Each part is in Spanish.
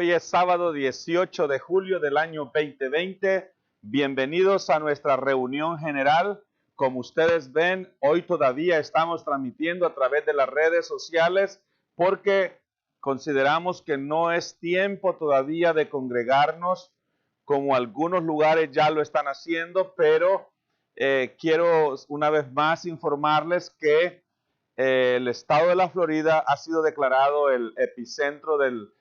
Hoy es sábado 18 de julio del año 2020. Bienvenidos a nuestra reunión general. Como ustedes ven, hoy todavía estamos transmitiendo a través de las redes sociales porque consideramos que no es tiempo todavía de congregarnos como algunos lugares ya lo están haciendo, pero quiero una vez más informarles que el estado de la Florida ha sido declarado el epicentro del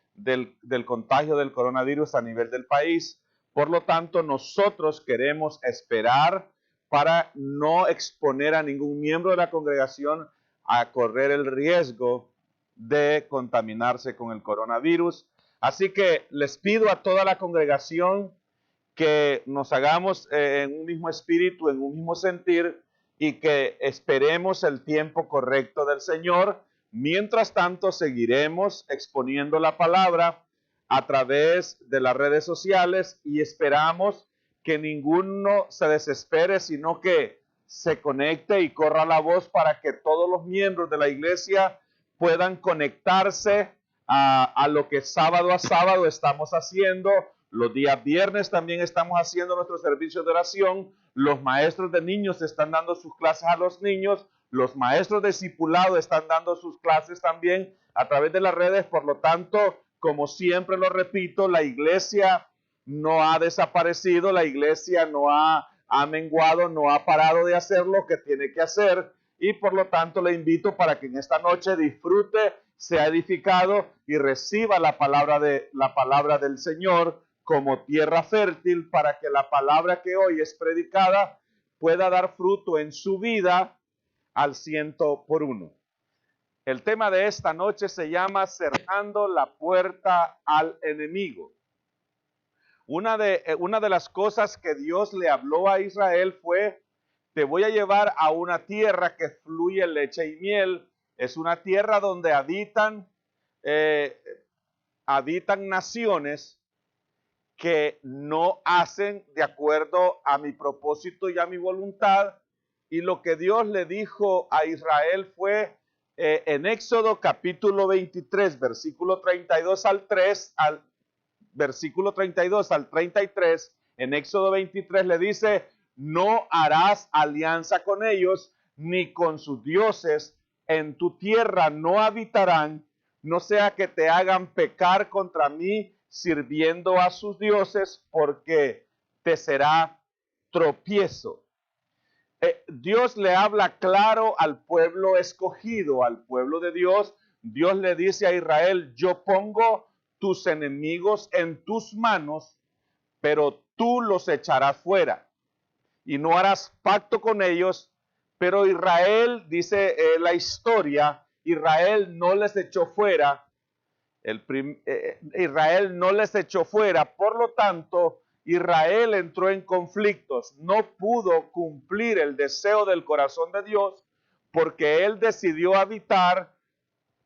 contagio del coronavirus a nivel del país. Por lo tanto, nosotros queremos esperar para no exponer a ningún miembro de la congregación a correr el riesgo de contaminarse con el coronavirus. Así que les pido a toda la congregación que nos hagamos en un mismo espíritu, en un mismo sentir, y que esperemos el tiempo correcto del Señor. Mientras tanto, seguiremos exponiendo la palabra a través de las redes sociales y esperamos que ninguno se desespere, sino que se conecte y corra la voz para que todos los miembros de la iglesia puedan conectarse a lo que sábado a sábado estamos haciendo. Los días viernes también estamos haciendo nuestro servicio de oración. Los maestros de niños están dando sus clases a los niños. Los maestros de discipulado están dando sus clases también a través de las redes. Por lo tanto, como siempre lo repito, la iglesia no ha desaparecido, la iglesia no ha menguado, no ha parado de hacer lo que tiene que hacer. Y por lo tanto le invito para que en esta noche disfrute, sea edificado y reciba la palabra del Señor como tierra fértil, para que la palabra que hoy es predicada pueda dar fruto en su vida al 100%. El tema de esta noche se llama cerrando la puerta al enemigo. Una de las cosas que Dios le habló a Israel fue: te voy a llevar a una tierra que fluye leche y miel. Es una tierra donde habitan naciones que no hacen de acuerdo a mi propósito y a mi voluntad. Y lo que Dios le dijo a Israel fue en Éxodo capítulo 23, versículo 32 al 33, en Éxodo 23 le dice: no harás alianza con ellos, ni con sus dioses, en tu tierra no habitarán, no sea que te hagan pecar contra mí sirviendo a sus dioses, porque te será tropiezo. Dios le habla claro al pueblo escogido, al pueblo de Dios. Dios le dice a Israel: yo pongo tus enemigos en tus manos, pero tú los echarás fuera y no harás pacto con ellos. Pero Israel, dice la historia, Israel no les echó fuera. Israel no les echó fuera, por lo tanto, Israel entró en conflictos, no pudo cumplir el deseo del corazón de Dios, porque él decidió habitar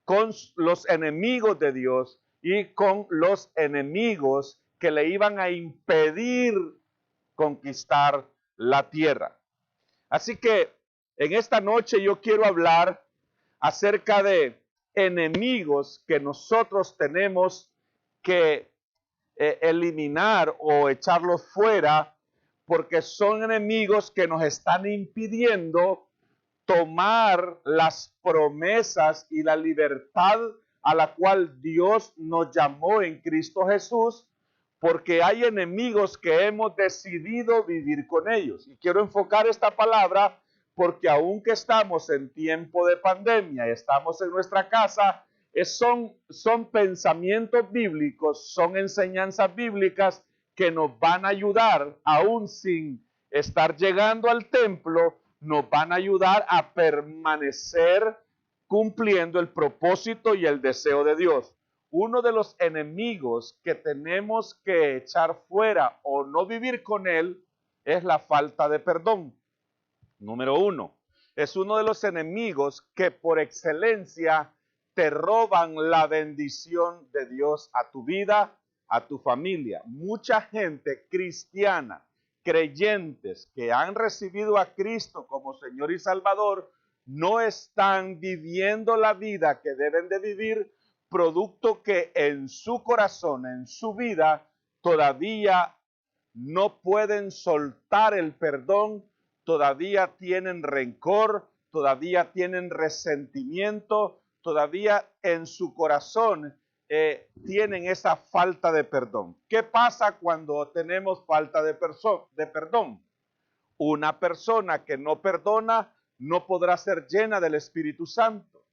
con los enemigos de Dios y con los enemigos que le iban a impedir conquistar la tierra. Así que en esta noche yo quiero hablar acerca de enemigos que nosotros tenemos que eliminar o echarlos fuera, porque son enemigos que nos están impidiendo tomar las promesas y la libertad a la cual Dios nos llamó en Cristo Jesús, porque hay enemigos que hemos decidido vivir con ellos. Y quiero enfocar esta palabra porque aunque estamos en tiempo de pandemia, estamos en nuestra casa, son pensamientos bíblicos, son enseñanzas bíblicas que nos van a ayudar, aún sin estar llegando al templo, nos van a ayudar a permanecer cumpliendo el propósito y el deseo de Dios. Uno de los enemigos que tenemos que echar fuera o no vivir con él es la falta de perdón. Número uno, es uno de los enemigos que por excelencia te roban la bendición de Dios a tu vida, a tu familia. Mucha gente cristiana, creyentes que han recibido a Cristo como Señor y Salvador, no están viviendo la vida que deben de vivir producto que en su corazón, en su vida, todavía no pueden soltar el perdón, todavía tienen rencor, todavía tienen resentimiento, todavía en su corazón tienen esa falta de perdón. ¿Qué pasa cuando tenemos falta de perdón? Una persona que no perdona no podrá ser llena del Espíritu Santo.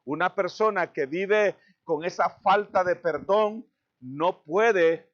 Una persona que vive con esa falta de perdón no puede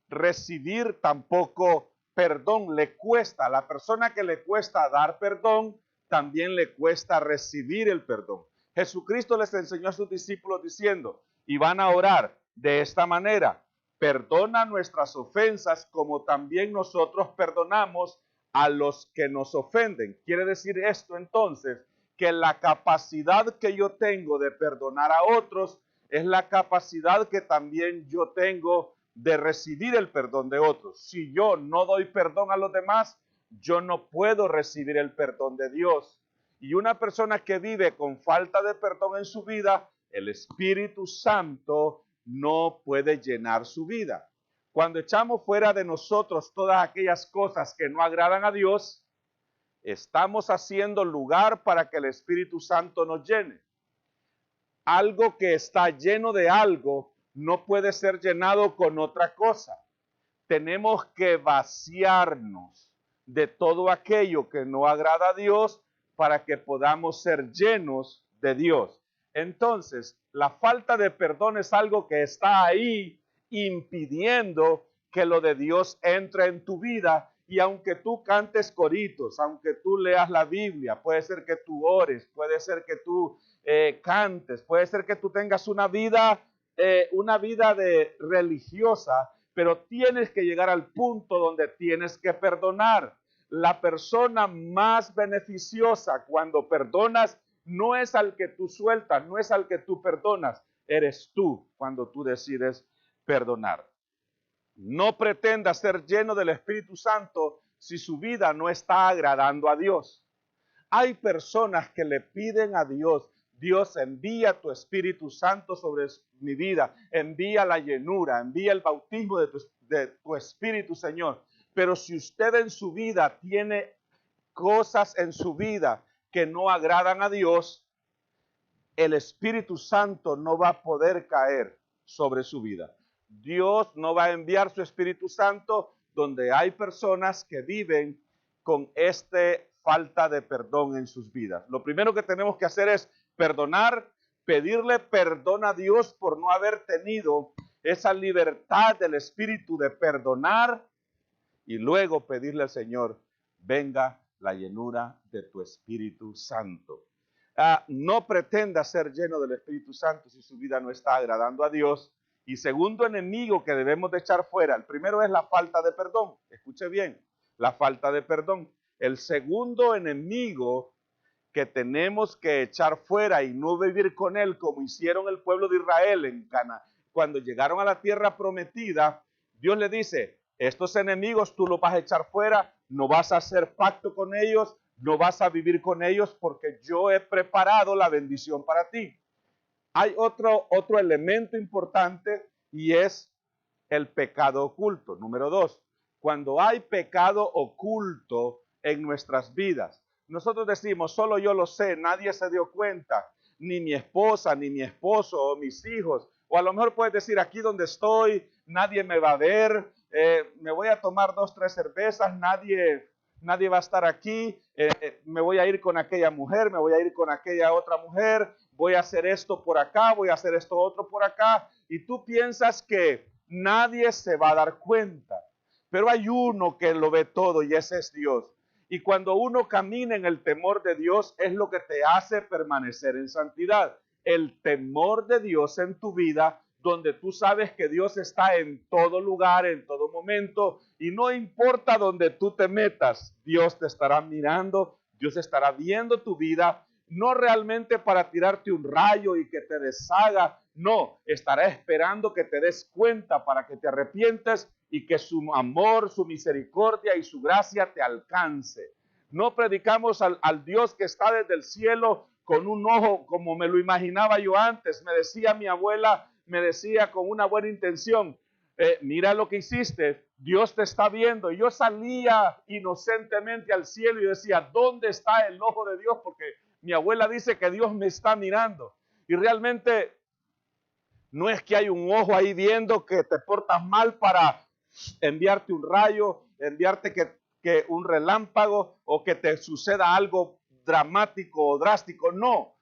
recibir tampoco perdón. Le cuesta. A la persona que le cuesta dar perdón, también le cuesta recibir el perdón. Jesucristo les enseñó a sus discípulos diciendo, y van a orar de esta manera: perdona nuestras ofensas como también nosotros perdonamos a los que nos ofenden. Quiere decir esto entonces que la capacidad que yo tengo de perdonar a otros es la capacidad que también yo tengo de recibir el perdón de otros. Si yo no doy perdón a los demás, yo no puedo recibir el perdón de Dios. Y una persona que vive con falta de perdón en su vida, el Espíritu Santo no puede llenar su vida. Cuando echamos fuera de nosotros todas aquellas cosas que no agradan a Dios, estamos haciendo lugar para que el Espíritu Santo nos llene. Algo que está lleno de algo no puede ser llenado con otra cosa. Tenemos que vaciarnos de todo aquello que no agrada a Dios para que podamos ser llenos de Dios. Entonces, la falta de perdón es algo que está ahí impidiendo que lo de Dios entre en tu vida. Y aunque tú cantes coritos, aunque tú leas la Biblia, puede ser que tú ores, puede ser que tú cantes, puede ser que tú tengas una vida de religiosa, pero tienes que llegar al punto donde tienes que perdonar. La persona más beneficiosa cuando perdonas no es al que tú sueltas, no es al que tú perdonas, eres tú cuando tú decides perdonar. No pretenda ser lleno del Espíritu Santo si su vida no está agradando a Dios. Hay personas que le piden a Dios: Dios, envía tu Espíritu Santo sobre mi vida, envía la llenura, envía el bautismo de tu Espíritu, Señor. Pero si usted en su vida tiene cosas en su vida que no agradan a Dios, el Espíritu Santo no va a poder caer sobre su vida. Dios no va a enviar su Espíritu Santo donde hay personas que viven con esta falta de perdón en sus vidas. Lo primero que tenemos que hacer es perdonar, pedirle perdón a Dios por no haber tenido esa libertad del Espíritu de perdonar, y luego pedirle al Señor: venga la llenura de tu Espíritu Santo. No pretenda ser lleno del Espíritu Santo si su vida no está agradando a Dios. Y segundo enemigo que debemos de echar fuera, el primero es la falta de perdón. Escuche bien, la falta de perdón. El segundo enemigo que tenemos que echar fuera y no vivir con él como hicieron el pueblo de Israel en Canaán. Cuando llegaron a la tierra prometida, Dios le dice: estos enemigos tú los vas a echar fuera, no vas a hacer pacto con ellos, no vas a vivir con ellos porque yo he preparado la bendición para ti. Hay otro elemento importante y es el pecado oculto. Número 2, cuando hay pecado oculto en nuestras vidas, nosotros decimos: solo yo lo sé, nadie se dio cuenta, ni mi esposa, ni mi esposo, o mis hijos. O a lo mejor puedes decir: aquí donde estoy, nadie me va a ver, me voy a tomar 2, 3 cervezas, nadie va a estar aquí, me voy a ir con aquella mujer, me voy a ir con aquella otra mujer, voy a hacer esto por acá, voy a hacer esto otro por acá. Y tú piensas que nadie se va a dar cuenta, pero hay uno que lo ve todo y ese es Dios. Y cuando uno camina en el temor de Dios es lo que te hace permanecer en santidad. El temor de Dios en tu vida, donde tú sabes que Dios está en todo lugar, en todo momento, y no importa donde tú te metas, Dios te estará mirando, Dios estará viendo tu vida, no realmente para tirarte un rayo y que te deshaga, no, estará esperando que te des cuenta para que te arrepientes y que su amor, su misericordia y su gracia te alcance. No predicamos al Dios que está desde el cielo con un ojo como me lo imaginaba yo antes. Me decía mi abuela, me decía con una buena intención, mira lo que hiciste, Dios te está viendo. Y yo salía inocentemente al cielo y decía, ¿dónde está el ojo de Dios? Porque mi abuela dice que Dios me está mirando. Y realmente no es que hay un ojo ahí viendo que te portas mal para enviarte un rayo, enviarte que un relámpago o que te suceda algo dramático o drástico. No,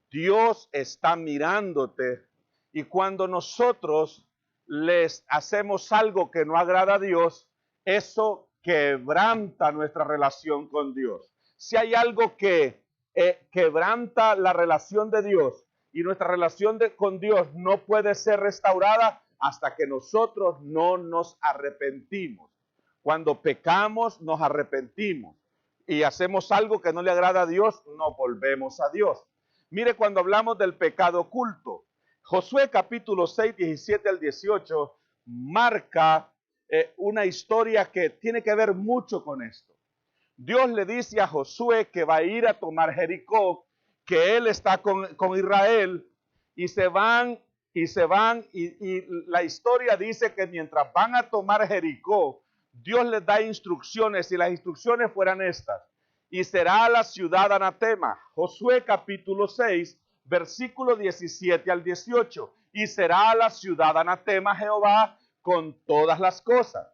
Dios está mirándote y cuando nosotros les hacemos algo que no agrada a Dios, eso quebranta nuestra relación con Dios. Si hay algo que quebranta la relación de Dios y nuestra relación con Dios no puede ser restaurada hasta que nosotros no nos arrepentimos. Cuando pecamos, nos arrepentimos y hacemos algo que no le agrada a Dios, no volvemos a Dios. Mire, cuando hablamos del pecado oculto, Josué capítulo 6, 17 al 18, marca una historia que tiene que ver mucho con esto. Dios le dice a Josué que va a ir a tomar Jericó, que él está con Israel, y se van, y la historia dice que mientras van a tomar Jericó, Dios les da instrucciones, y las instrucciones fueran estas: y será la ciudad anatema. Josué capítulo 6, versículo 17 al 18. Y será la ciudad anatema Jehová con todas las cosas.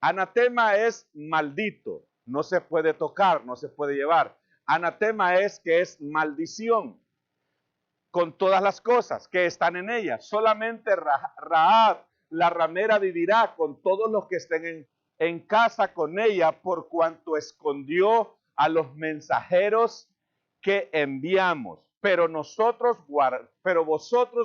Anatema es maldito, no se puede tocar, no se puede llevar. Anatema es que es maldición con todas las cosas que están en ella. Solamente Rahab, la ramera, vivirá con todos los que estén en casa con ella, por cuanto escondió a los mensajeros que enviamos. Pero vosotros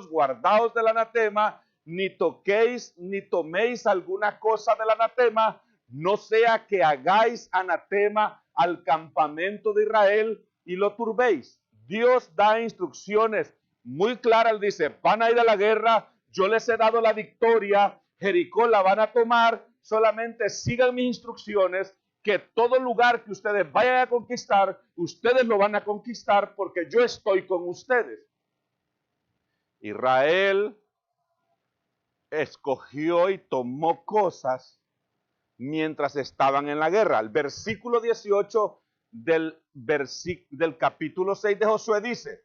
guardaos del anatema, ni toquéis ni toméis alguna cosa del anatema, no sea que hagáis anatema al campamento de Israel y lo turbéis. Dios da instrucciones muy claras, dice, van a ir a la guerra, yo les he dado la victoria, Jericó la van a tomar, solamente sigan mis instrucciones, que todo lugar que ustedes vayan a conquistar, ustedes lo van a conquistar porque yo estoy con ustedes. Israel escogió y tomó cosas mientras estaban en la guerra. El versículo 18 del capítulo 6 de Josué dice,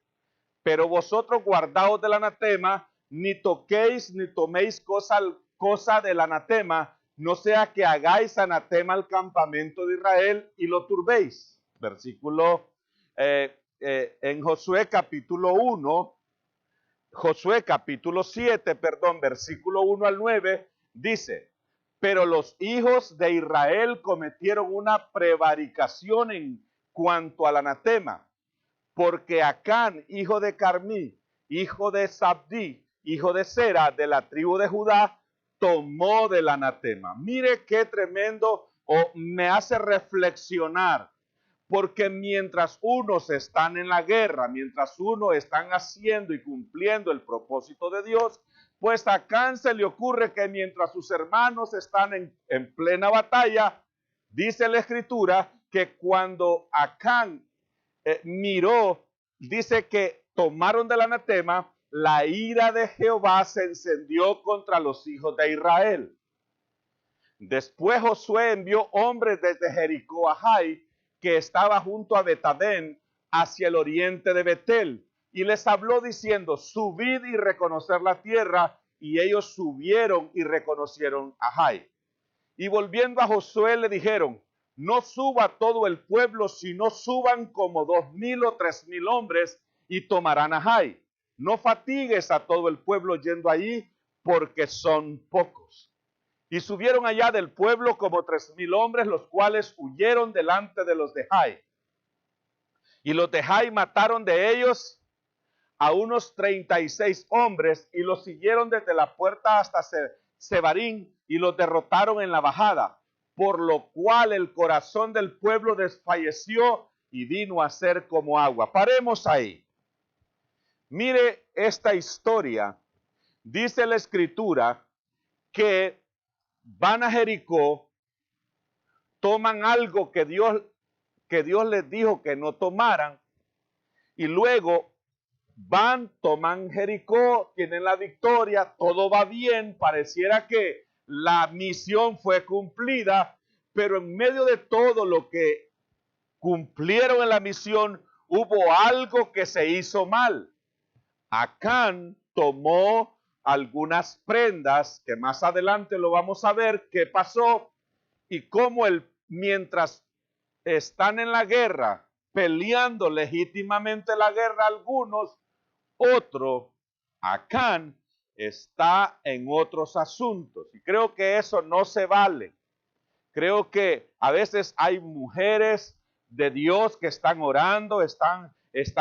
pero vosotros guardaos del anatema, ni toquéis ni toméis cosa del anatema, no sea que hagáis anatema al campamento de Israel y lo turbéis. Versículo en Josué capítulo 1, Josué capítulo 7, perdón, versículo 1 al 9, dice, pero los hijos de Israel cometieron una prevaricación en cuanto al anatema, porque Acán, hijo de Carmí, hijo de Sabdí, hijo de Sera, de la tribu de Judá, tomó del anatema. Mire qué tremendo, me hace reflexionar, porque mientras unos están en la guerra, mientras unos están haciendo y cumpliendo el propósito de Dios, pues a Acán se le ocurre que mientras sus hermanos están en plena batalla, dice la escritura que cuando Acán miró, dice que tomaron del anatema, la ira de Jehová se encendió contra los hijos de Israel. Después Josué envió hombres desde Jericó a Jai, que estaba junto a Betadén, hacia el oriente de Betel, y les habló diciendo, subid y reconocer la tierra, y ellos subieron y reconocieron a Jai. Y volviendo a Josué le dijeron, no suba todo el pueblo, sino suban como 2,000 o 3,000 hombres y tomarán a Jai. No fatigues a todo el pueblo yendo allí, porque son pocos. Y subieron allá del pueblo como 3,000 hombres, los cuales huyeron delante de los de Jai. Y los de Jai mataron de ellos a unos 36 hombres y los siguieron desde la puerta hasta Sebarín y los derrotaron en la bajada, por lo cual el corazón del pueblo desfalleció y vino a ser como agua. Paremos ahí. Mire esta historia. Dice la escritura que van a Jericó, toman algo que Dios les dijo que no tomaran, y luego van, toman Jericó, tienen la victoria, todo va bien, pareciera que la misión fue cumplida, pero en medio de todo lo que cumplieron en la misión, hubo algo que se hizo mal. Acán tomó algunas prendas, que más adelante lo vamos a ver qué pasó, y cómo mientras están en la guerra, peleando legítimamente la guerra algunos, otro, Acán, está en otros asuntos. Y creo que eso no se vale. Creo que a veces hay mujeres de Dios que están orando, están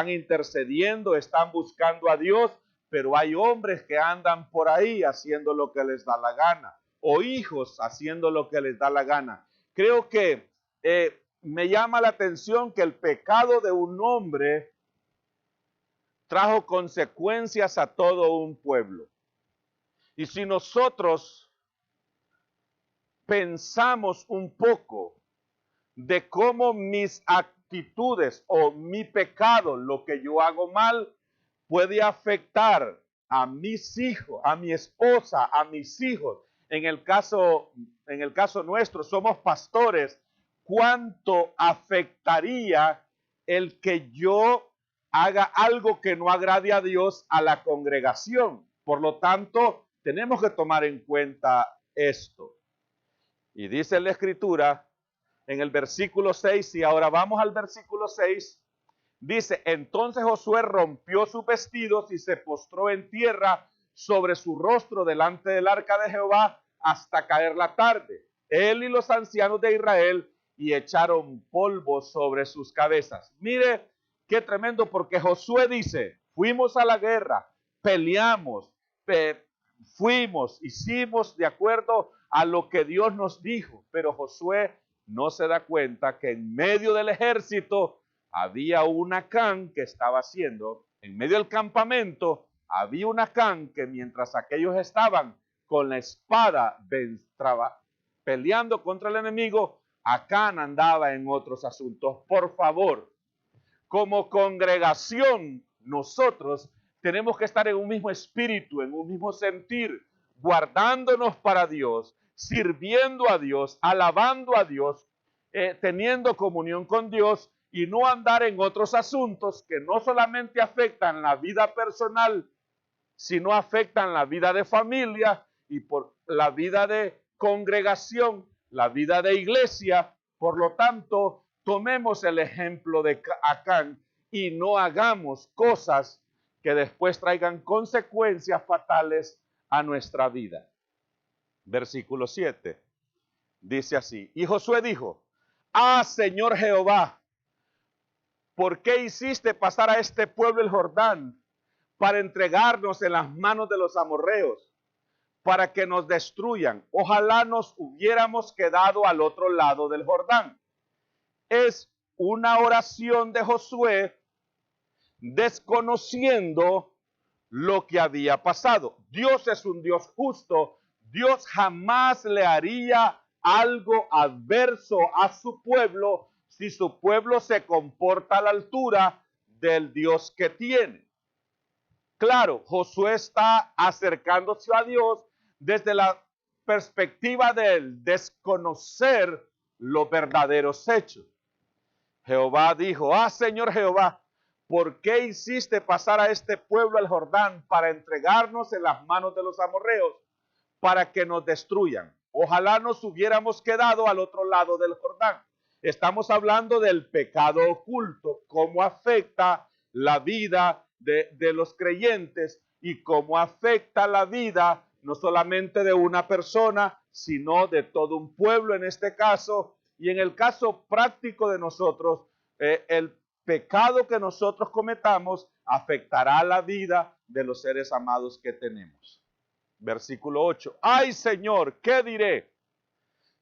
intercediendo, están buscando a Dios, pero hay hombres que andan por ahí haciendo lo que les da la gana, o hijos haciendo lo que les da la gana. Creo que me llama la atención que el pecado de un hombre trajo consecuencias a todo un pueblo. Y si nosotros pensamos un poco de cómo mis actitudes o mi pecado, lo que yo hago mal, puede afectar a mis hijos, a mi esposa, a mis hijos. En el caso nuestro, somos pastores. ¿Cuánto afectaría el que yo haga algo que no agrade a Dios a la congregación? Por lo tanto, tenemos que tomar en cuenta esto. Y dice la Escritura en el versículo 6, y ahora vamos al versículo 6, dice, entonces Josué rompió sus vestidos y se postró en tierra sobre su rostro delante del arca de Jehová hasta caer la tarde. Él y los ancianos de Israel, y echaron polvo sobre sus cabezas. Mire qué tremendo, porque Josué dice, fuimos a la guerra, peleamos, fuimos, hicimos de acuerdo a lo que Dios nos dijo, pero Josué no se da cuenta que en medio del ejército había un Acán que estaba haciendo, en medio del campamento había un Acán que mientras aquellos estaban con la espada peleando contra el enemigo, Acán andaba en otros asuntos. Por favor, como congregación, nosotros tenemos que estar en un mismo espíritu, en un mismo sentir, guardándonos para Dios, sirviendo a Dios, alabando a Dios, teniendo comunión con Dios y no andar en otros asuntos que no solamente afectan la vida personal, sino afectan la vida de familia y por la vida de congregación, la vida de iglesia. Por lo tanto, tomemos el ejemplo de Acán y no hagamos cosas que después traigan consecuencias fatales a nuestra vida. Versículo 7 dice así, y Josué dijo, Señor Jehová, ¿por qué hiciste pasar a este pueblo el Jordán para entregarnos en las manos de los amorreos, para que nos destruyan? Ojalá nos hubiéramos quedado al otro lado del Jordán. Es una oración de Josué desconociendo lo que había pasado. Dios es un Dios justo. Dios jamás le haría algo adverso a su pueblo si su pueblo se comporta a la altura del Dios que tiene. Claro, Josué está acercándose a Dios desde la perspectiva del desconocer los verdaderos hechos. Jehová dijo, Señor Jehová, ¿por qué hiciste pasar a este pueblo al Jordán para entregarnos en las manos de los amorreos, para que nos destruyan? Ojalá nos hubiéramos quedado al otro lado del Jordán. Estamos hablando del pecado oculto, cómo afecta la vida de los creyentes y cómo afecta la vida no solamente de una persona, sino de todo un pueblo en este caso. Y en el caso práctico de nosotros, el pecado que nosotros cometamos afectará la vida de los seres amados que tenemos. Versículo 8. ¡Ay, Señor! ¿Qué diré?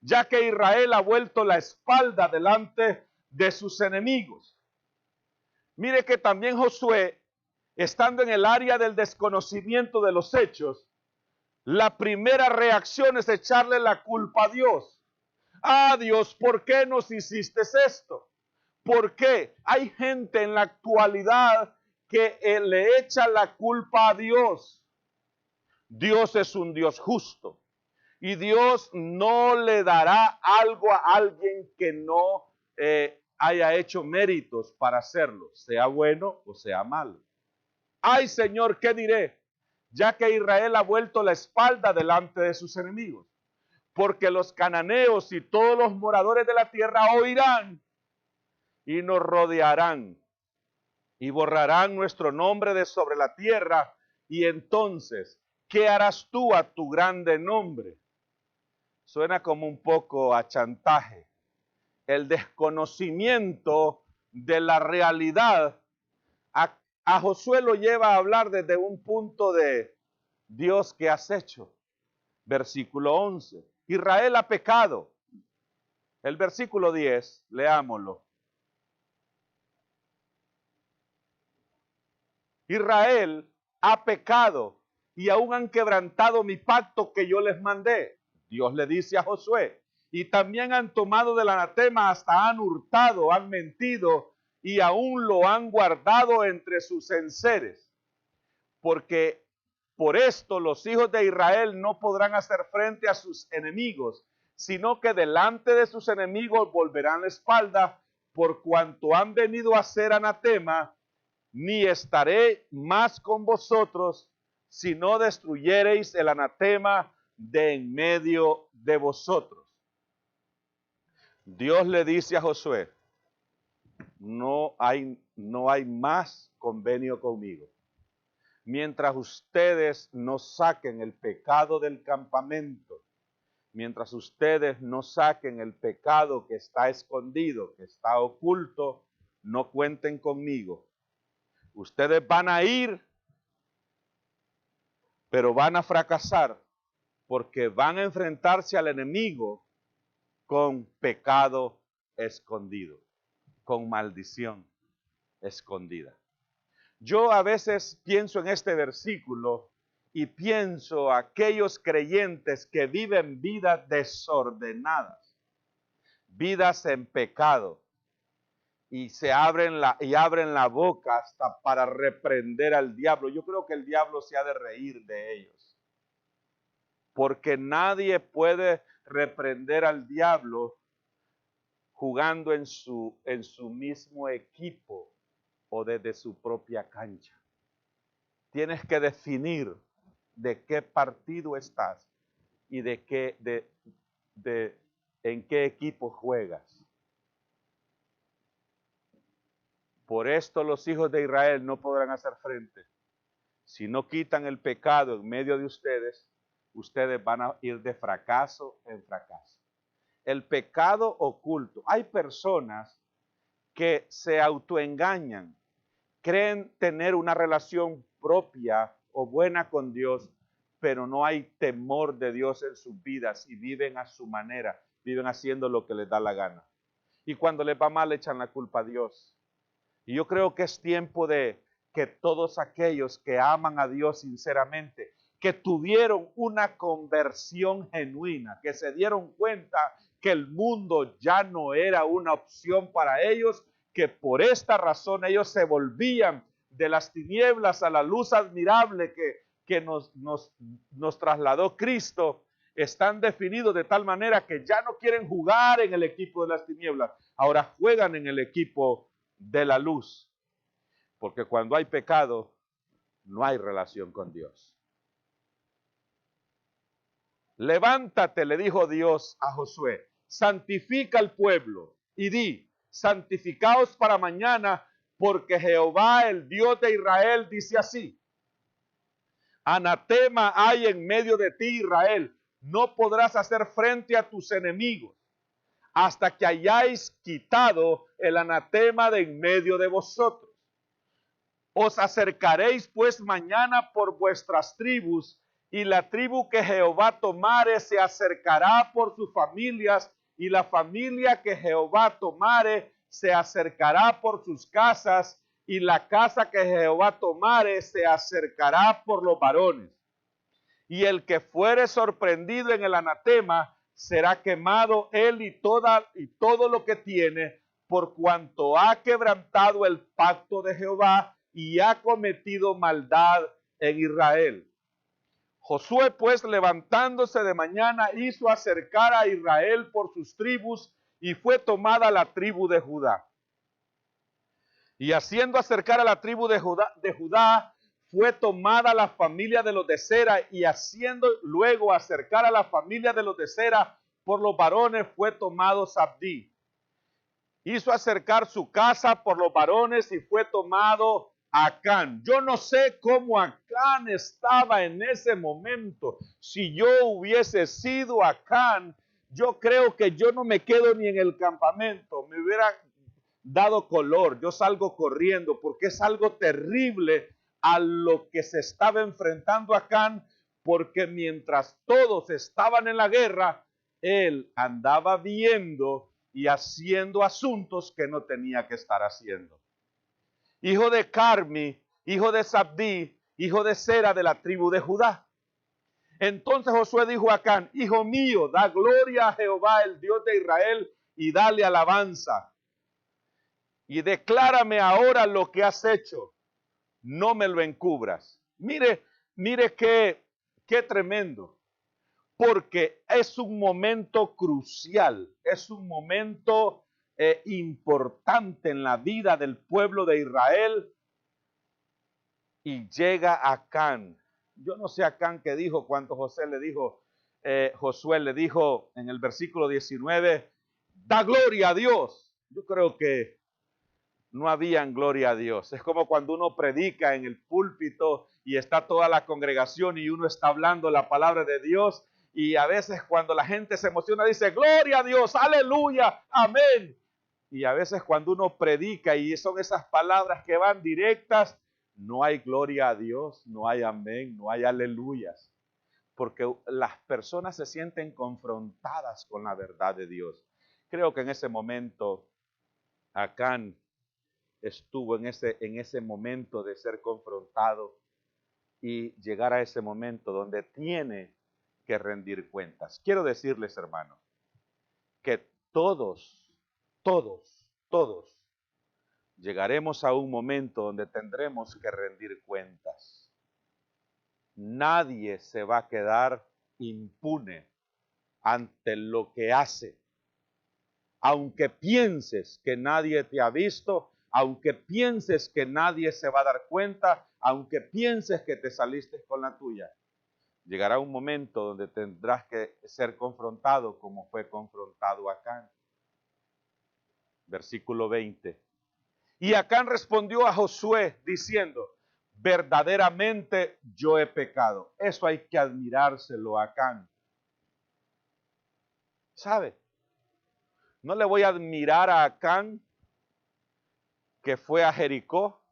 Ya que Israel ha vuelto la espalda delante de sus enemigos. Mire que también Josué, estando en el área del desconocimiento de los hechos, la primera reacción es echarle la culpa a Dios. Dios, ¿por qué nos hiciste esto? ¿Por qué? Hay gente en la actualidad que le echa la culpa a Dios. Dios es un Dios justo y Dios no le dará algo a alguien que no haya hecho méritos para hacerlo, sea bueno o sea malo. Ay, Señor, ¿qué diré? Ya que Israel ha vuelto la espalda delante de sus enemigos, porque los cananeos y todos los moradores de la tierra oirán y nos rodearán y borrarán nuestro nombre de sobre la tierra. Y entonces, ¿qué harás tú a tu grande nombre? Suena como un poco a chantaje. El desconocimiento de la realidad a Josué lo lleva a hablar desde un punto de Dios, ¿qué has hecho? Versículo 11. Israel ha pecado. El versículo 10, leámoslo. Israel ha pecado y aún han quebrantado mi pacto que yo les mandé. Dios le dice a Josué, y también han tomado del anatema, hasta han hurtado, han mentido y aún lo han guardado entre sus enseres. Porque por esto los hijos de Israel no podrán hacer frente a sus enemigos, sino que delante de sus enemigos volverán la espalda, por cuanto han venido a ser anatema. Ni estaré más con vosotros, si no destruyereis el anatema de en medio de vosotros. Dios le dice a Josué, no hay más convenio conmigo. Mientras ustedes no saquen el pecado del campamento, mientras ustedes no saquen el pecado que está escondido, que está oculto, no cuenten conmigo. Ustedes van a ir, pero van a fracasar porque van a enfrentarse al enemigo con pecado escondido, con maldición escondida. Yo a veces pienso en este versículo y pienso aquellos creyentes que viven vidas desordenadas, vidas en pecado, y abren la boca hasta para reprender al diablo. Yo creo que el diablo se ha de reír de ellos, porque nadie puede reprender al diablo jugando en su mismo equipo o desde su propia cancha. Tienes que definir de qué partido estás y en qué equipo juegas. Por esto los hijos de Israel no podrán hacer frente. Si no quitan el pecado en medio de ustedes, ustedes van a ir de fracaso en fracaso. El pecado oculto. Hay personas que se autoengañan, creen tener una relación propia o buena con Dios, pero no hay temor de Dios en sus vidas y viven a su manera, viven haciendo lo que les da la gana. Y cuando les va mal, le echan la culpa a Dios. Y yo creo que es tiempo de que todos aquellos que aman a Dios sinceramente, que tuvieron una conversión genuina, que se dieron cuenta que el mundo ya no era una opción para ellos, que por esta razón ellos se volvían de las tinieblas a la luz admirable que nos trasladó Cristo, están definidos de tal manera que ya no quieren jugar en el equipo de las tinieblas, ahora juegan en el equipo de la luz, porque cuando hay pecado no hay relación con Dios. Levántate, le dijo Dios a Josué, santifica al pueblo y di, santificaos para mañana, porque Jehová, el Dios de Israel, dice así: anatema hay en medio de ti, Israel, no podrás hacer frente a tus enemigos hasta que hayáis quitado el anatema de en medio de vosotros. Os acercaréis pues mañana por vuestras tribus, y la tribu que Jehová tomare se acercará por sus familias, y la familia que Jehová tomare se acercará por sus casas, y la casa que Jehová tomare se acercará por los varones. Y el que fuere sorprendido en el anatema será quemado él y todo lo que tiene, por cuanto ha quebrantado el pacto de Jehová y ha cometido maldad en Israel. Josué, pues, levantándose de mañana, hizo acercar a Israel por sus tribus, y fue tomada la tribu de Judá. Y haciendo acercar a la tribu de Judá, fue tomada la familia de los de Sera, y haciendo luego acercar a la familia de los de Sera por los varones, fue tomado Zabdí. Hizo acercar su casa por los varones y fue tomado Acán. Yo no sé cómo Acán estaba en ese momento. Si yo hubiese sido Acán, yo creo que yo no me quedo ni en el campamento. Me hubiera dado color. Yo salgo corriendo porque es algo terrible a lo que se estaba enfrentando Acán, porque mientras todos estaban en la guerra, él andaba viendo y haciendo asuntos que no tenía que estar haciendo. Hijo de Carmi, hijo de Zabdí, hijo de Sera, de la tribu de Judá. Entonces Josué dijo a Acán: hijo mío, da gloria a Jehová, el Dios de Israel, y dale alabanza. Y declárame ahora lo que has hecho, no me lo encubras. Mire qué tremendo. Porque es un momento crucial, es un momento importante en la vida del pueblo de Israel. Y llega Acán. Yo no sé Acán qué dijo cuando Josué le dijo en el versículo 19, da gloria a Dios. Yo creo que no habían gloria a Dios. Es como cuando uno predica en el púlpito y está toda la congregación y uno está hablando la palabra de Dios. Y a veces cuando la gente se emociona dice, gloria a Dios, aleluya, amén. Y a veces cuando uno predica y son esas palabras que van directas, no hay gloria a Dios, no hay amén, no hay aleluyas. Porque las personas se sienten confrontadas con la verdad de Dios. Creo que en ese momento Acán estuvo en ese momento de ser confrontado y llegar a ese momento donde tiene que rendir cuentas. Quiero decirles, hermanos, que todos llegaremos a un momento donde tendremos que rendir cuentas. Nadie se va a quedar impune ante lo que hace. Aunque pienses que nadie te ha visto, aunque pienses que nadie se va a dar cuenta, aunque pienses que te saliste con la tuya, llegará un momento donde tendrás que ser confrontado como fue confrontado Acán. Versículo 20. Y Acán respondió a Josué diciendo, verdaderamente yo he pecado. Eso hay que admirárselo a Acán. ¿Sabe? No le voy a admirar a Acán que fue a Jericó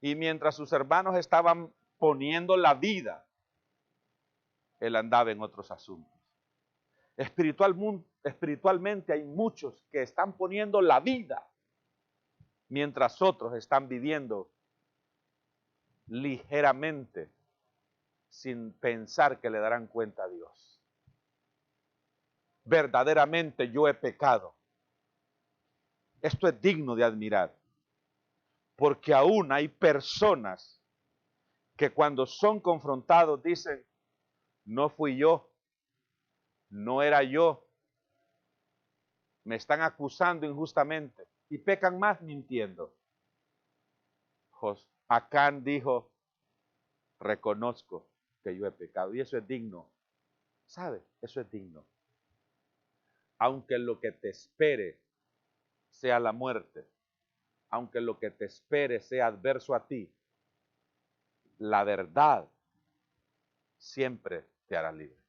y mientras sus hermanos estaban poniendo la vida, él andaba en otros asuntos. Espiritualmente hay muchos que están poniendo la vida mientras otros están viviendo ligeramente sin pensar que le darán cuenta a Dios. Verdaderamente yo he pecado. Esto es digno de admirar, porque aún hay personas que cuando son confrontados dicen, no fui yo, no era yo, me están acusando injustamente y pecan más mintiendo. Acán dijo, reconozco que yo he pecado y eso es digno. ¿Sabe? Eso es digno. Aunque lo que te espere sea la muerte, aunque lo que te espere sea adverso a ti, la verdad siempre te hará libre.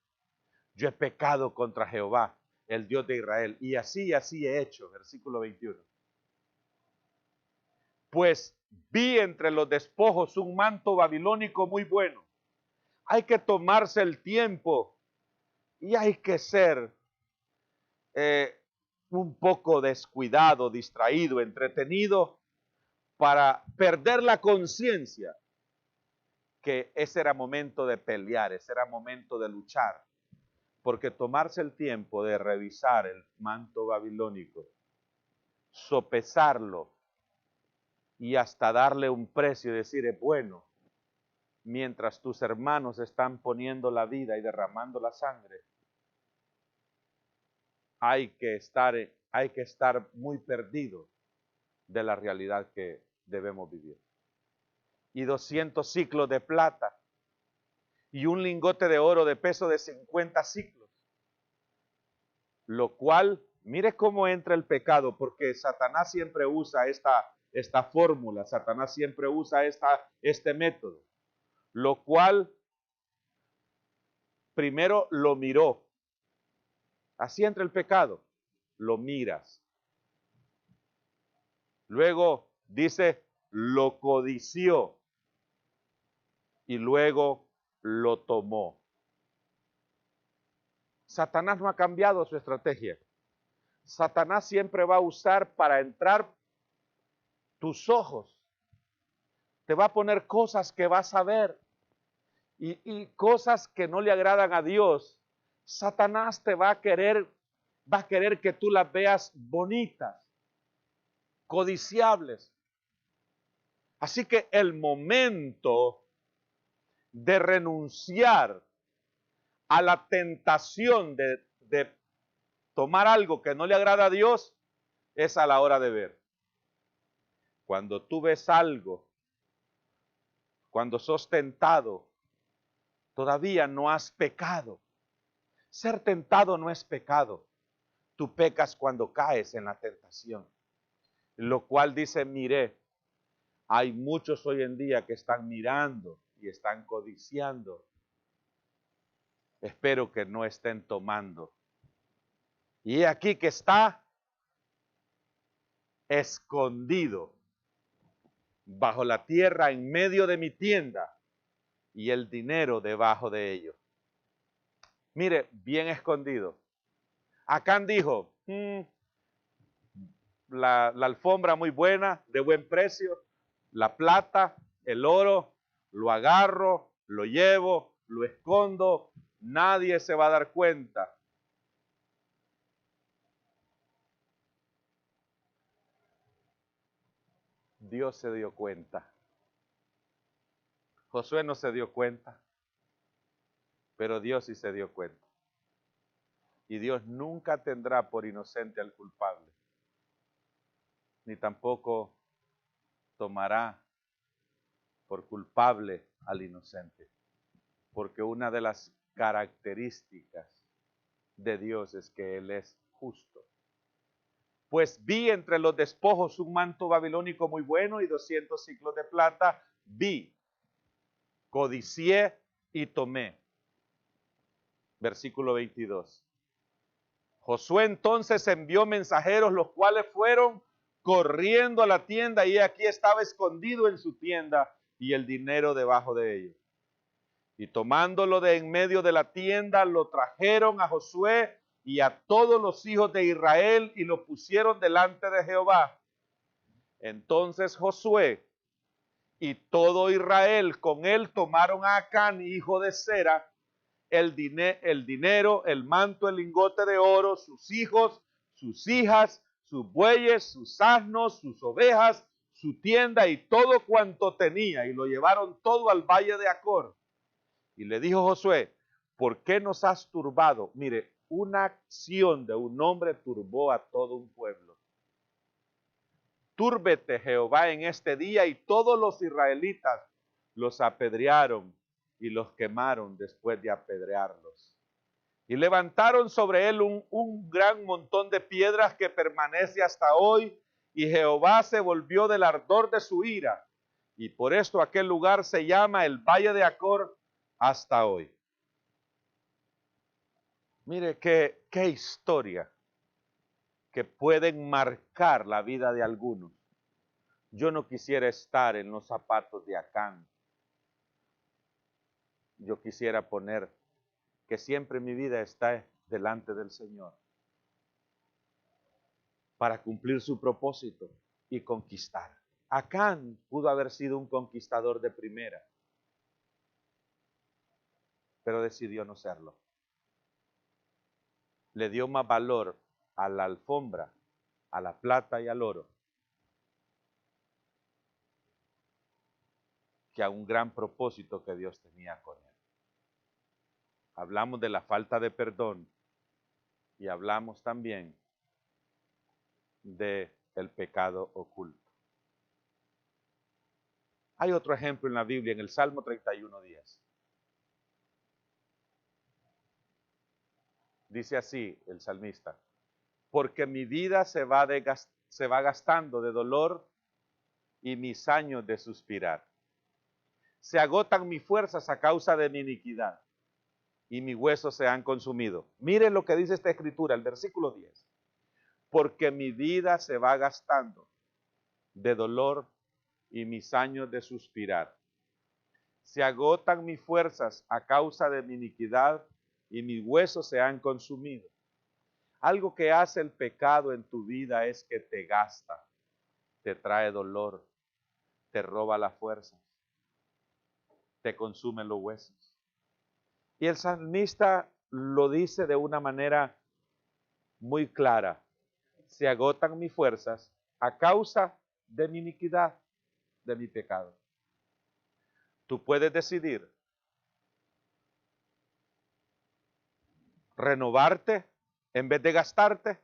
Yo he pecado contra Jehová, el Dios de Israel, y así he hecho. Versículo 21. Pues vi entre los despojos un manto babilónico muy bueno. Hay que tomarse el tiempo y hay que ser un poco descuidado, distraído, entretenido, para perder la conciencia que ese era momento de pelear, ese era momento de luchar. Porque tomarse el tiempo de revisar el manto babilónico sopesarlo y hasta darle un precio y decir, es bueno, mientras tus hermanos están poniendo la vida y derramando la sangre, hay que estar muy perdido de la realidad que debemos vivir. Y 200 ciclos de plata y un lingote de oro de peso de 50 ciclos. Lo cual, mire cómo entra el pecado, porque Satanás siempre usa esta fórmula, Satanás siempre usa este método. Lo cual, primero lo miró. Así entra el pecado, lo miras. Luego dice, lo codició y luego lo tomó. Satanás no ha cambiado su estrategia. Satanás siempre va a usar para entrar tus ojos. Te va a poner cosas que vas a ver y cosas que no le agradan a Dios. Satanás te va a querer que tú las veas bonitas, codiciables. Así que el momento de renunciar a la tentación de tomar algo que no le agrada a Dios es a la hora de ver. Cuando tú ves algo, cuando sos tentado, todavía no has pecado. Ser tentado no es pecado. Tú pecas cuando caes en la tentación. Lo cual dice, miré, hay muchos hoy en día que están mirando y están codiciando. Espero que no estén tomando. Y aquí que está escondido bajo la tierra en medio de mi tienda y el dinero debajo de ello. Mire, bien escondido. Acán dijo, la alfombra muy buena, de buen precio, la plata, el oro, lo agarro, lo llevo, lo escondo, nadie se va a dar cuenta. Dios se dio cuenta. Josué no se dio cuenta, pero Dios sí se dio cuenta. Y Dios nunca tendrá por inocente al culpable, ni tampoco tomará por culpable al inocente, porque una de las características de Dios es que Él es justo. Pues vi entre los despojos un manto babilónico muy bueno y 200 ciclos de plata. Vi, codicié y tomé. Versículo 22. Josué entonces envió mensajeros, los cuales fueron corriendo a la tienda y aquí estaba escondido en su tienda y el dinero debajo de ellos. Y tomándolo de en medio de la tienda, lo trajeron a Josué y a todos los hijos de Israel y lo pusieron delante de Jehová. Entonces Josué y todo Israel con él tomaron a Acán, hijo de Zera, el dinero, el manto, el lingote de oro, sus hijos, sus hijas, sus bueyes, sus asnos, sus ovejas, su tienda y todo cuanto tenía, y lo llevaron todo al valle de Acor. Y le dijo Josué, ¿por qué nos has turbado? Mire, una acción de un hombre turbó a todo un pueblo. Túrbete Jehová en este día, y todos los israelitas los apedrearon y los quemaron después de apedrearlos. Y levantaron sobre él un gran montón de piedras que permanece hasta hoy, y Jehová se volvió del ardor de su ira, y por esto aquel lugar se llama el Valle de Acor hasta hoy. Mire qué historia que pueden marcar la vida de algunos. Yo no quisiera estar en los zapatos de Acán. Yo quisiera poner que siempre mi vida está delante del Señor para cumplir su propósito y conquistar. Acán pudo haber sido un conquistador de primera, pero decidió no serlo. Le dio más valor a la alfombra, a la plata y al oro, que a un gran propósito que Dios tenía con él. Hablamos de la falta de perdón y hablamos también del pecado oculto. Hay otro ejemplo en la Biblia, en el Salmo 31:10. Dice así el salmista: porque mi vida se va gastando de dolor y mis años de suspirar. Se agotan mis fuerzas a causa de mi iniquidad y mis huesos se han consumido. Miren lo que dice esta escritura, el versículo 10. Porque mi vida se va gastando de dolor y mis años de suspirar. Se agotan mis fuerzas a causa de mi iniquidad y mis huesos se han consumido. Algo que hace el pecado en tu vida es que te gasta, te trae dolor, te roba las fuerzas, te consume los huesos. Y el salmista lo dice de una manera muy clara: se agotan mis fuerzas a causa de mi iniquidad, de mi pecado. Tú puedes decidir renovarte en vez de gastarte.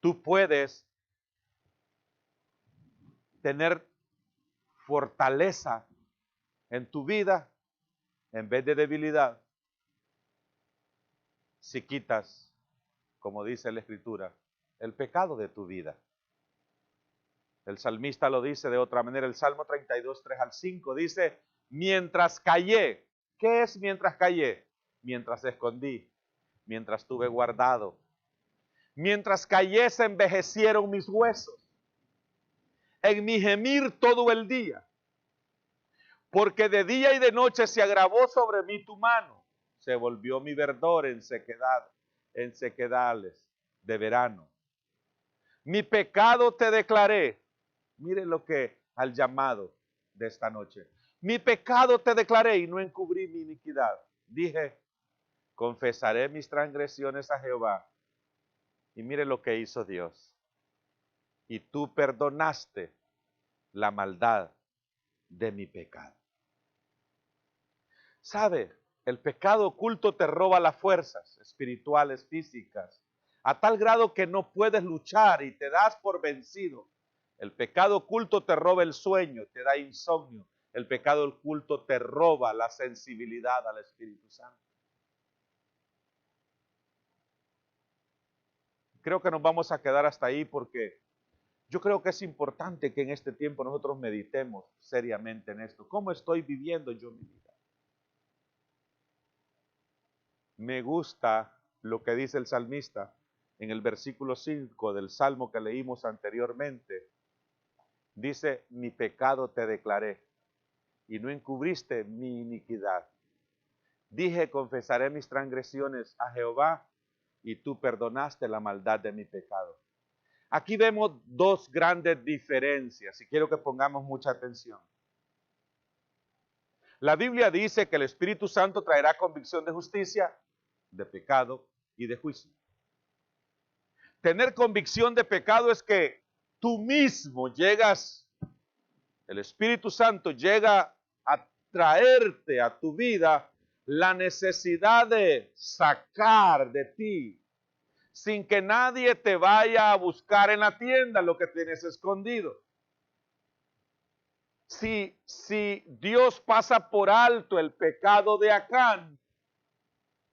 Tú puedes tener fortaleza en tu vida en vez de debilidad si quitas, como dice la Escritura, el pecado de tu vida. El salmista lo dice de otra manera, el Salmo 32, 3 al 5, dice: mientras callé. ¿Qué es mientras callé? Mientras escondí, mientras tuve guardado. Mientras callé se envejecieron mis huesos, en mi gemir todo el día. Porque de día y de noche se agravó sobre mí tu mano, se volvió mi verdor en sequedales de verano. Mi pecado te declaré. Mire lo que al llamado de esta noche. Mi pecado te declaré y no encubrí mi iniquidad. Dije: confesaré mis transgresiones a Jehová. Y mire lo que hizo Dios. Y tú perdonaste la maldad de mi pecado. ¿Sabe? El pecado oculto te roba las fuerzas espirituales, físicas, a tal grado que no puedes luchar y te das por vencido. El pecado oculto te roba el sueño, te da insomnio. El pecado oculto te roba la sensibilidad al Espíritu Santo. Creo que nos vamos a quedar hasta ahí porque yo creo que es importante que en este tiempo nosotros meditemos seriamente en esto. ¿Cómo estoy viviendo yo mi vida? Me gusta lo que dice el salmista en el versículo 5 del salmo que leímos anteriormente. Dice: mi pecado te declaré y no encubriste mi iniquidad. Dije: confesaré mis transgresiones a Jehová y tú perdonaste la maldad de mi pecado. Aquí vemos dos grandes diferencias y quiero que pongamos mucha atención. La Biblia dice que el Espíritu Santo traerá convicción de justicia, de pecado y de juicio. Tener convicción de pecado es que tú mismo llegas, el Espíritu Santo llega a traerte a tu vida la necesidad de sacar de ti, sin que nadie te vaya a buscar en la tienda lo que tienes escondido. Si Dios pasa por alto el pecado de Acán,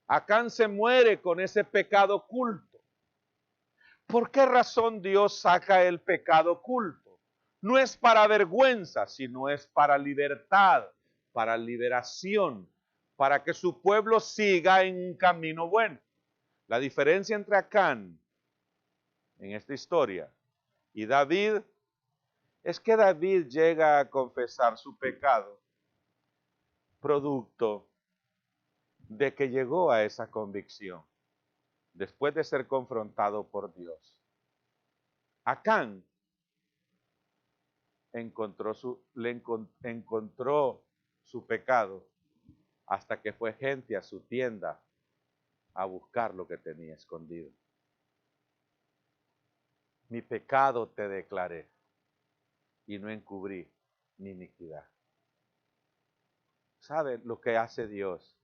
Acán se muere con ese pecado oculto. ¿Por qué razón Dios saca el pecado oculto? No es para vergüenza, sino es para libertad, para liberación, para que su pueblo siga en un camino bueno. La diferencia entre Acán en esta historia y David es que David llega a confesar su pecado producto de que llegó a esa convicción después de ser confrontado por Dios. Acán encontró su pecado hasta que fue gente a su tienda a buscar lo que tenía escondido. mi pecado te declaré y no encubrí mi iniquidad. ¿Sabe lo que hace Dios?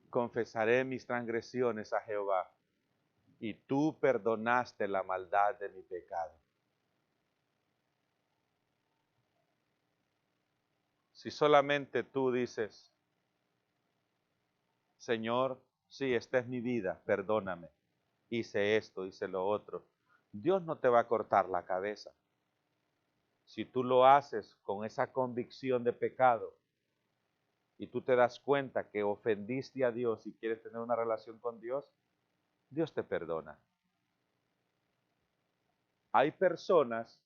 Confesaré mis transgresiones a Jehová, y tú perdonaste la maldad de mi pecado. Si solamente tú dices, Señor, sí, esta es mi vida, perdóname, hice esto, hice lo otro, Dios no te va a cortar la cabeza. Si tú lo haces con esa convicción de pecado y tú te das cuenta que ofendiste a Dios y quieres tener una relación con Dios, Dios te perdona. Hay personas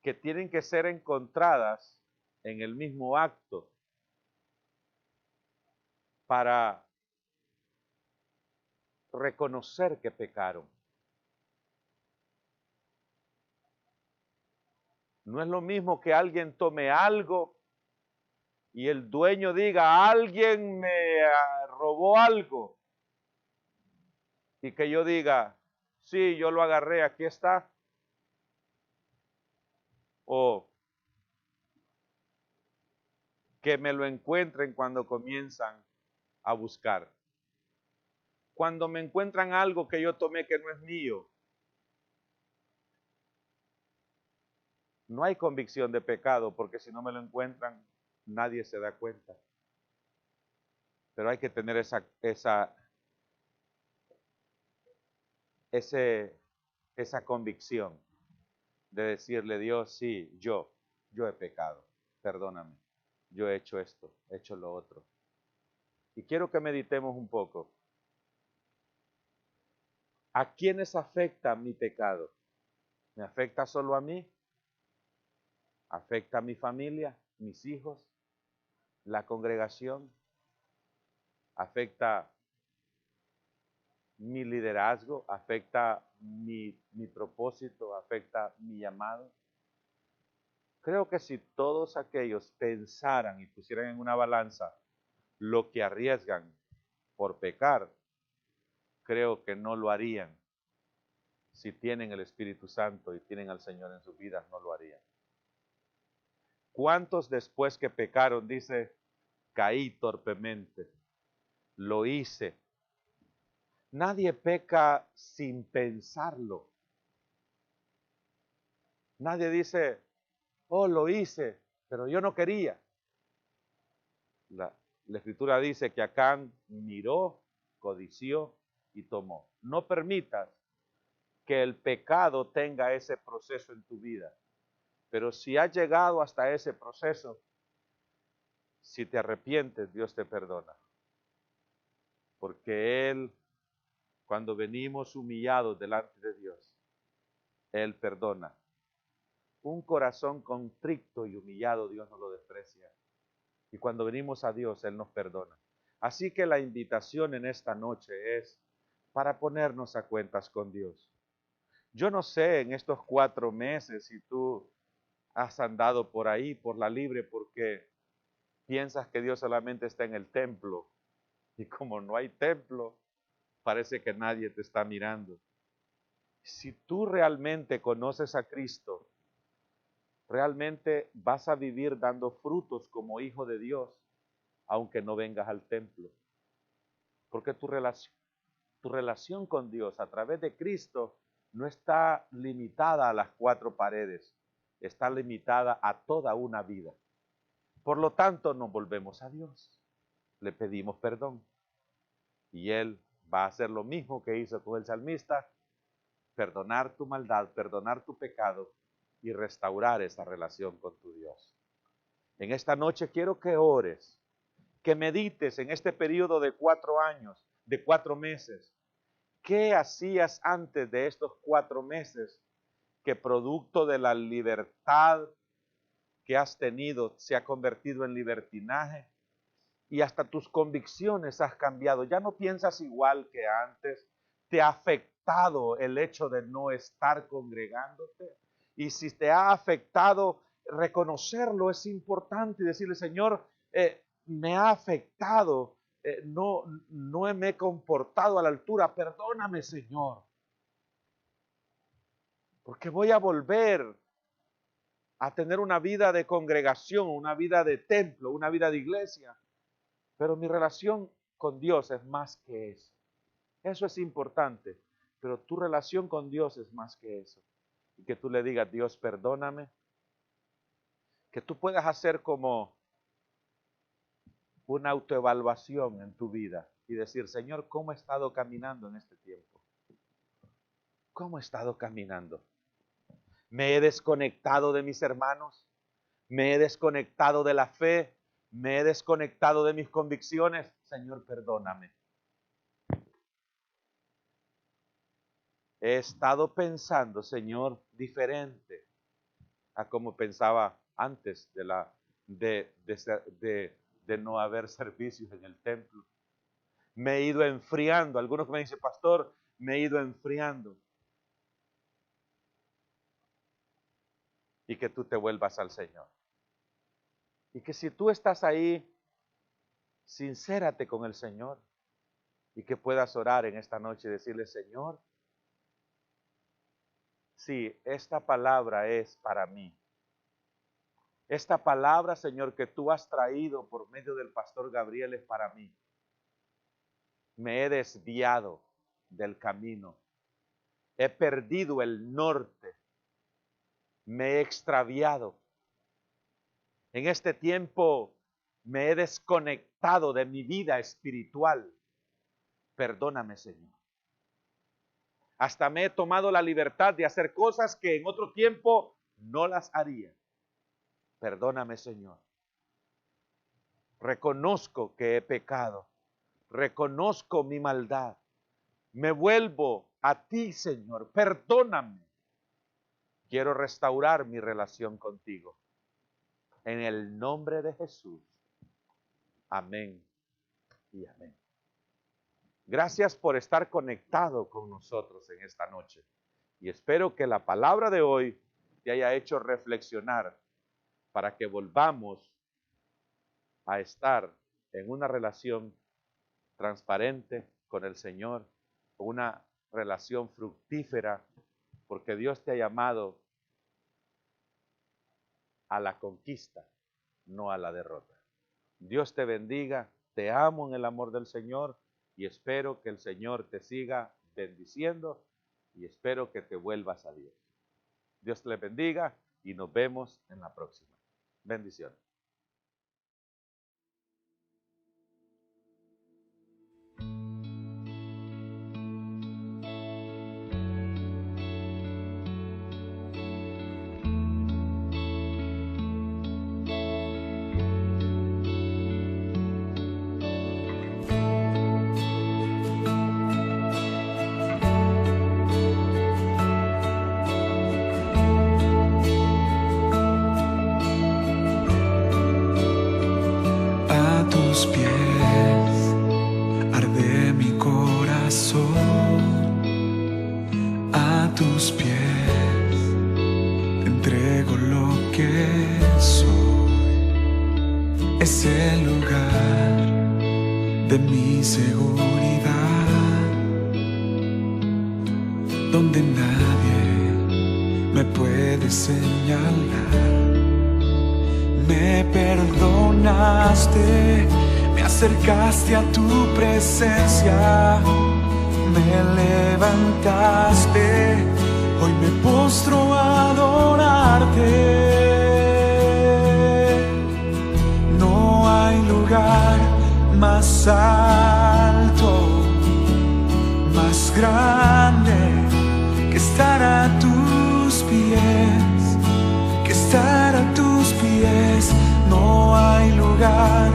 que tienen que ser encontradas en el mismo acto para reconocer que pecaron. No es lo mismo que alguien tome algo y el dueño diga, alguien me robó algo, y que yo diga, sí, yo lo agarré, aquí está. O que me lo encuentren cuando comienzan a buscar. Cuando me encuentran algo que yo tomé que no es mío, no hay convicción de pecado, porque si no me lo encuentran, nadie se da cuenta. Pero hay que tener esa convicción de decirle, Dios, sí, yo he pecado, perdóname, yo he hecho esto, he hecho lo otro. Y quiero que meditemos un poco. ¿A quiénes afecta mi pecado? ¿Me afecta solo a mí? ¿Afecta a mi familia, mis hijos, la congregación? ¿Afecta mi liderazgo? ¿Afecta mi propósito? ¿Afecta mi llamado? Creo que si todos aquellos pensaran y pusieran en una balanza lo que arriesgan por pecar, creo que no lo harían. Si tienen el Espíritu Santo y tienen al Señor en sus vidas, no lo harían. ¿Cuántos después que pecaron, dice, caí torpemente, lo hice? Nadie peca sin pensarlo. Nadie dice, oh, lo hice, pero yo no quería. La Escritura dice que Acán miró, codició y tomó. No permitas que el pecado tenga ese proceso en tu vida. Pero si has llegado hasta ese proceso, si te arrepientes, Dios te perdona. Porque Él, cuando venimos humillados delante de Dios, Él perdona. Un corazón contrito y humillado, Dios no lo desprecia. Y cuando venimos a Dios, Él nos perdona. Así que la invitación en esta noche es para ponernos a cuentas con Dios. Yo no sé en estos 4 meses si tú has andado por ahí, por la libre, porque piensas que Dios solamente está en el templo. Y como no hay templo, parece que nadie te está mirando. Si tú realmente conoces a Cristo, realmente vas a vivir dando frutos como hijo de Dios, aunque no vengas al templo. Porque tu relación con Dios a través de Cristo no está limitada a las 4 paredes, está limitada a toda una vida. Por lo tanto, nos volvemos a Dios, le pedimos perdón y Él va a hacer lo mismo que hizo con el salmista, perdonar tu maldad, perdonar tu pecado y restaurar esa relación con tu Dios. En esta noche quiero que ores, que medites en este periodo de 4 años, de 4 meses. ¿Qué hacías antes de estos 4 meses que producto de la libertad que has tenido se ha convertido en libertinaje? Y hasta tus convicciones has cambiado. Ya no piensas igual que antes. Te ha afectado el hecho de no estar congregándote. Y si te ha afectado, reconocerlo es importante y decirle, Señor, me ha afectado no me he comportado a la altura. Perdóname, Señor. Porque voy a volver a tener una vida de congregación, una vida de templo, una vida de iglesia. Pero mi relación con Dios es más que eso. Eso es importante. Pero tu relación con Dios es más que eso. Y que tú le digas, Dios, perdóname. Que tú puedas hacer como una autoevaluación en tu vida y decir, Señor, ¿cómo he estado caminando en este tiempo? ¿Cómo he estado caminando? ¿Me he desconectado de mis hermanos? ¿Me he desconectado de la fe? ¿Me he desconectado de mis convicciones? Señor, perdóname. He estado pensando, Señor, diferente a como pensaba antes de no haber servicios en el templo. Me he ido enfriando. Algunos me dicen, pastor, me he ido enfriando. Y que tú te vuelvas al Señor. Y que si tú estás ahí, sincérate con el Señor. Y que puedas orar en esta noche y decirle, Señor, sí, esta palabra es para mí. Esta palabra, Señor, que tú has traído por medio del pastor Gabriel es para mí. Me he desviado del camino. He perdido el norte. Me he extraviado. En este tiempo me he desconectado de mi vida espiritual. Perdóname, Señor. Hasta me he tomado la libertad de hacer cosas que en otro tiempo no las haría. Perdóname, Señor. Reconozco que he pecado. Reconozco mi maldad. Me vuelvo a ti, Señor. Perdóname. Quiero restaurar mi relación contigo. En el nombre de Jesús. Amén y amén. Gracias por estar conectado con nosotros en esta noche. Y espero que la palabra de hoy te haya hecho reflexionar para que volvamos a estar en una relación transparente con el Señor, una relación fructífera, porque Dios te ha llamado a la conquista, no a la derrota. Dios te bendiga, te amo en el amor del Señor y espero que el Señor te siga bendiciendo y espero que te vuelvas a Dios. Dios te bendiga y nos vemos en la próxima. Bendiciones. Es el lugar de mi seguridad, donde nadie me puede señalar. Me perdonaste, me acercaste a tu presencia, me levantaste, hoy me postro a adorarte. Lugar más alto, más grande que estar a tus pies, que estar a tus pies. No hay lugar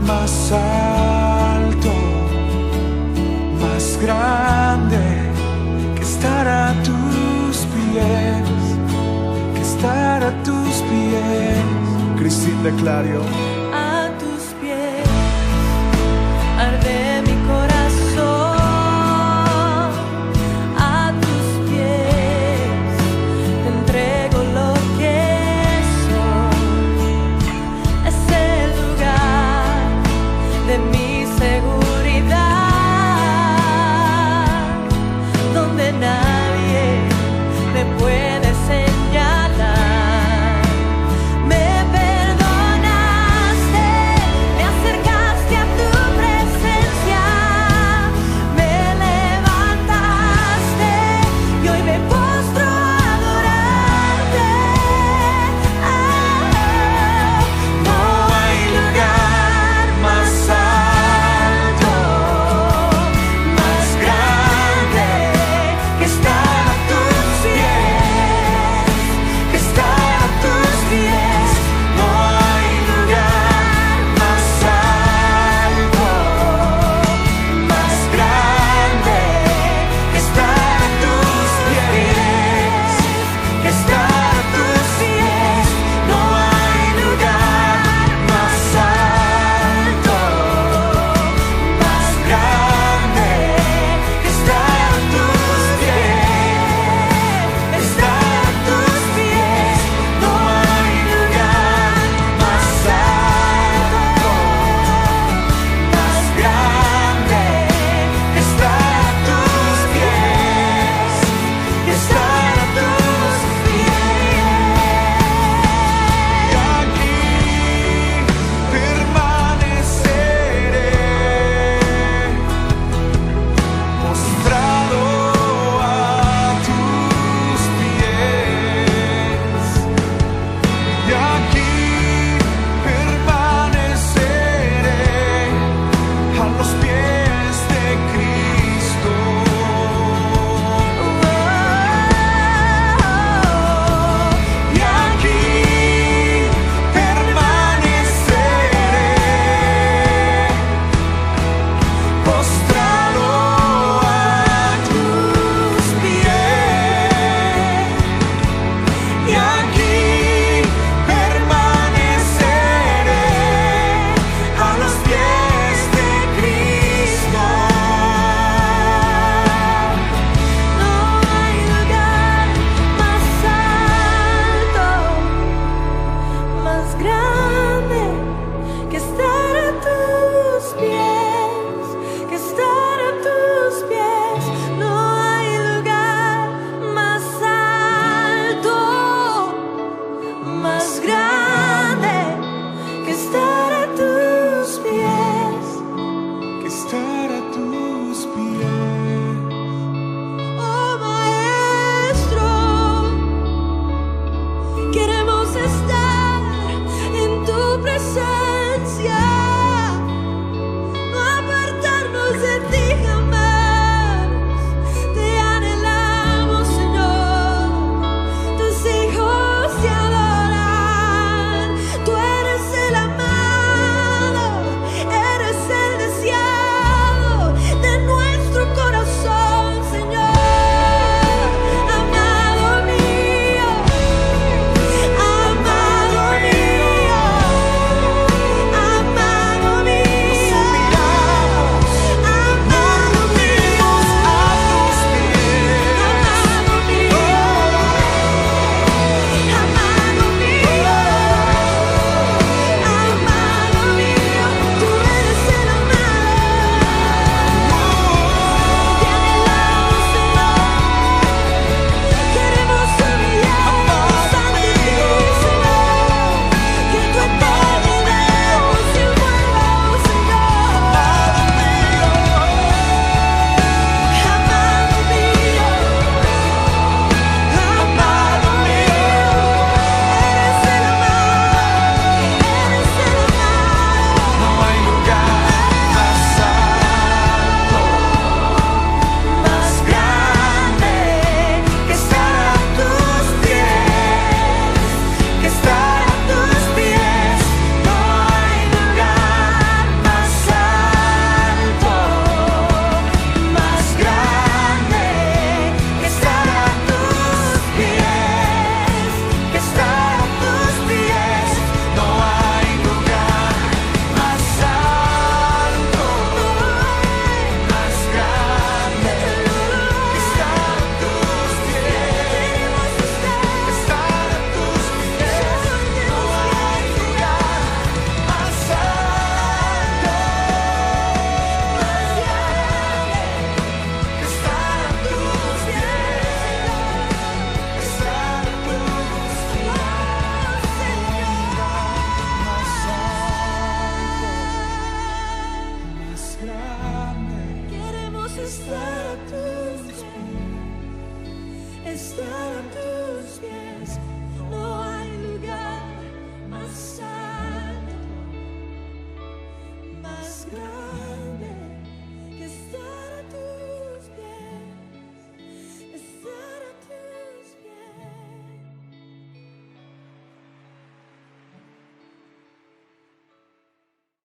más alto, más grande que estar a tus pies, que estar a tus pies. Cristina Clario.